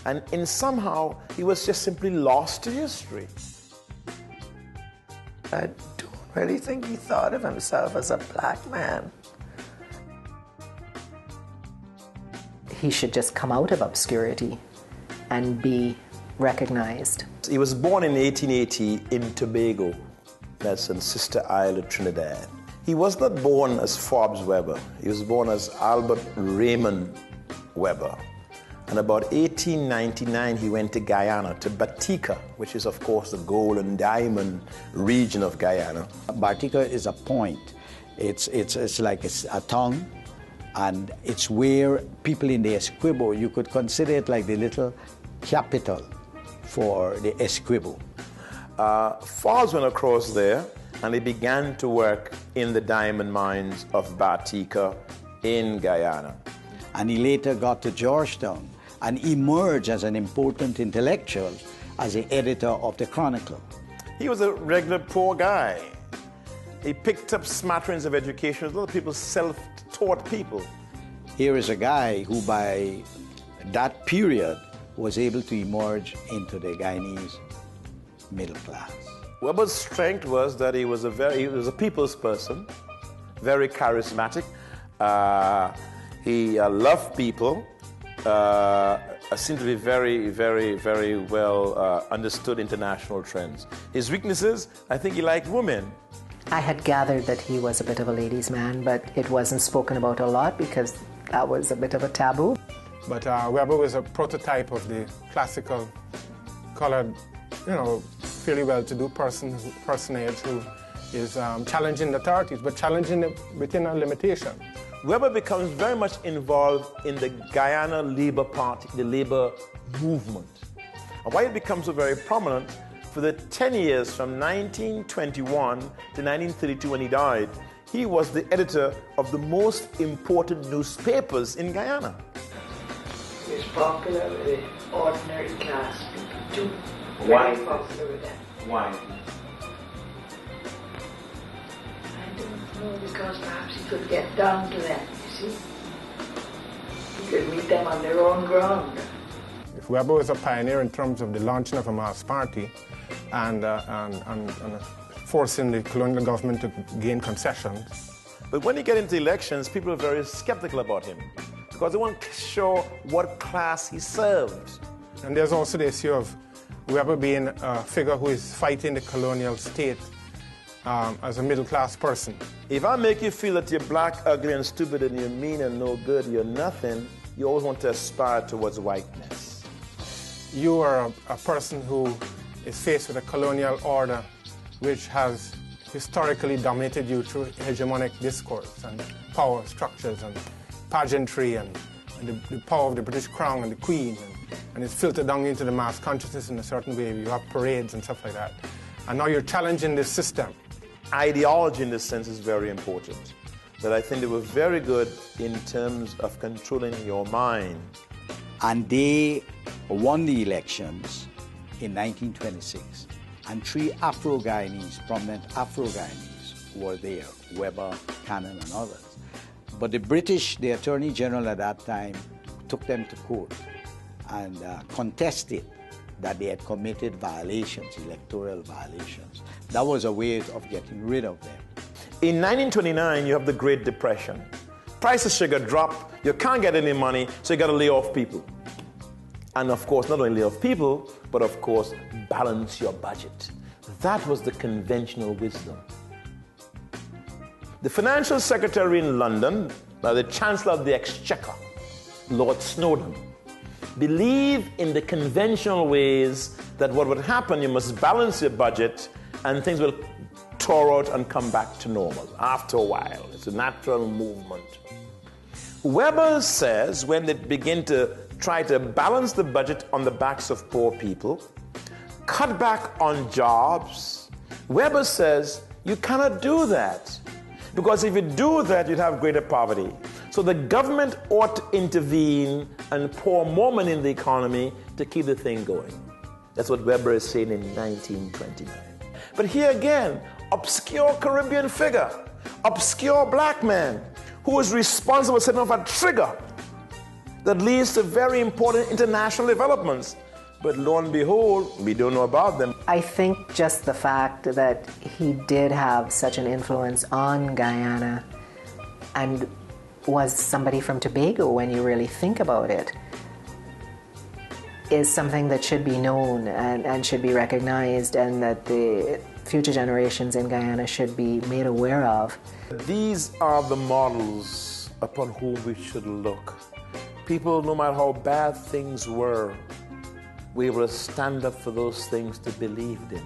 And in somehow, he was just simply lost to history. I don't really think he thought of himself as a black man. He should just come out of obscurity and be recognized. He was born in 1880 in Tobago, that's in Sister Isle of Trinidad. He was not born as Forbes Weber. He was born as Albert Raymond Weber. And about 1899, he went to Guyana, to Batika, which is, of course, the gold and diamond region of Guyana. Batika is a point. It's like a tongue, and it's where people in the Essequibo, you could consider it like the little capital for the Essequibo. Forbes went across there, and he began to work in the diamond mines of Batika in Guyana. And he later got to Georgetown and emerged as an important intellectual as the editor of the Chronicle. He was a regular poor guy. He picked up smatterings of education. A lot of people self-taught people. Here is a guy who by that period was able to emerge into the Guyanese middle class. Weber's strength was that he was a people's person, very charismatic. He loved people. Seemed to be very, very, very well understood international trends. His weaknesses, I think he liked women. I had gathered that he was a bit of a ladies' man, but it wasn't spoken about a lot because that was a bit of a taboo. But Weber was a prototype of the classical colored, fairly well-to-do personage who is challenging the authorities, but challenging it within a limitation. Weber becomes very much involved in the Guyana Labour Party, the labor movement. And why it becomes so very prominent, for the 10 years from 1921 to 1932 when he died, he was the editor of the most important newspapers in Guyana. He was popular with the ordinary class people too. Why? Very popular with them. Why? I don't know, because perhaps he could get down to them, you see. He could meet them on their own ground. If Weber was a pioneer in terms of the launching of a mass party and forcing the colonial government to gain concessions. But when you get into elections, people are very skeptical about him because they weren't sure what class he served. And there's also the issue of Weber being a figure who is fighting the colonial state as a middle-class person. If I make you feel that you're black, ugly, and stupid, and you're mean and no good, you're nothing, you always want to aspire towards whiteness. You are a person who is faced with a colonial order which has historically dominated you through hegemonic discourse and power structures and pageantry and the power of the British Crown and the Queen. And it's filtered down into the mass consciousness in a certain way. You have parades and stuff like that. And now you're challenging this system. Ideology in this sense is very important. But I think they were very good in terms of controlling your mind. And they won the elections in 1926. And three Afro-Guyanese, prominent Afro-Guyanese were there, Weber, Cannon, and others. But the British, the Attorney General at that time, took them to court and contested that they had committed violations, electoral violations. That was a way of getting rid of them. In 1929, you have the Great Depression. Price of sugar dropped, you can't get any money, so you got to lay off people. And of course, not only lay off people, but of course, balance your budget. That was the conventional wisdom. The financial secretary in London, the Chancellor of the Exchequer, Lord Snowdon, believed in the conventional ways that what would happen, you must balance your budget and things will thaw out and come back to normal after a while. It's a natural movement. Weber says when they begin to try to balance the budget on the backs of poor people, cut back on jobs, Weber says you cannot do that. Because if you do that, you'd have greater poverty. So the government ought to intervene and pour more money in the economy to keep the thing going. That's what Weber is saying in 1929. But here again, obscure Caribbean figure, obscure black man, who is responsible for setting off a trigger that leads to very important international developments. But lo and behold, we don't know about them. I think just the fact that he did have such an influence on Guyana and was somebody from Tobago, when you really think about it, is something that should be known and should be recognized, and that the future generations in Guyana should be made aware of. These are the models upon whom we should look. People, no matter how bad things were able to stand up for those things they believed in.